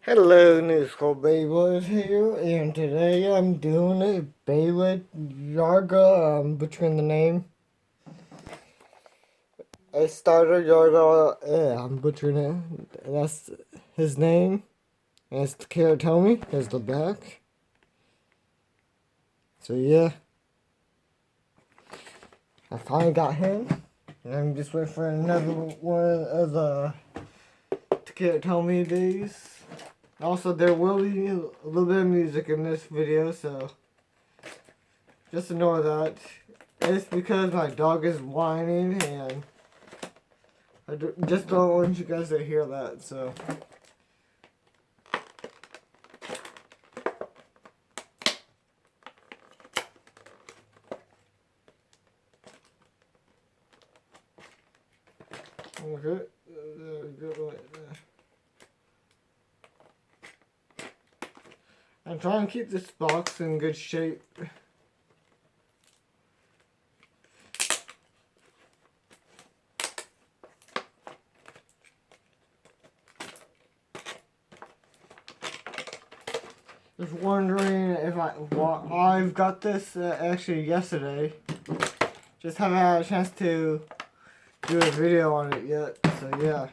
Hello, New School Beyblade here, and today I'm doing a Beyblade Yarga, between the name. I started Yarga, I'm butchering it, that's his name, and it's TAKARA Tomy, there's the back. So yeah, I finally got him, and I'm just waiting for another one of the TAKARA Tomy days. Also, there will be a little bit of music in this video, so just ignore that. It's because my dog is whining, and I just don't want you guys to hear that, so. Okay. I'm trying to keep this box in good shape. Just wondering if I've got this actually yesterday. Just haven't had a chance to do a video on it yet, so yeah.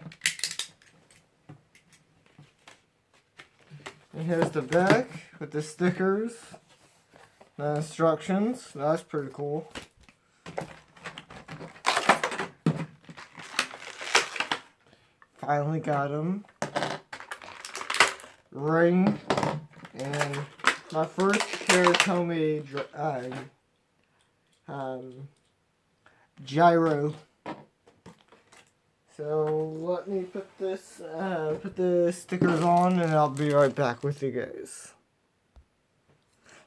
And here's the back with the stickers, the instructions. That's pretty cool. Finally got him. Ring. And my first TAKARA Tomy gyro. So let me put the stickers on, and I'll be right back with you guys.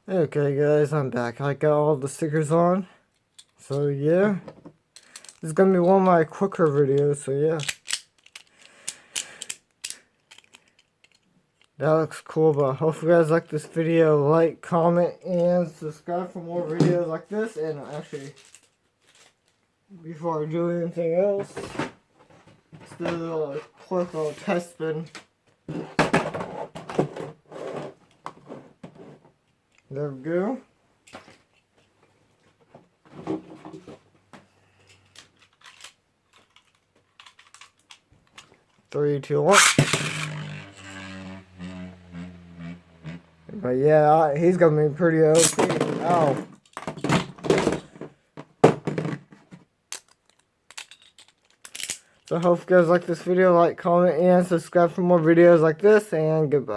Okay guys, I'm back. I got all the stickers on. So yeah, this is gonna be one of my quicker videos, so yeah. That looks cool, but hope you guys like this video. Like, comment, and subscribe for more videos like this. And actually, before I do anything else, let's do a quick little test spin. There we go. Three, two, one. But yeah, he's gonna be pretty OP. Ow. So I hope you guys like this video. Like, comment, and subscribe for more videos like this. And goodbye.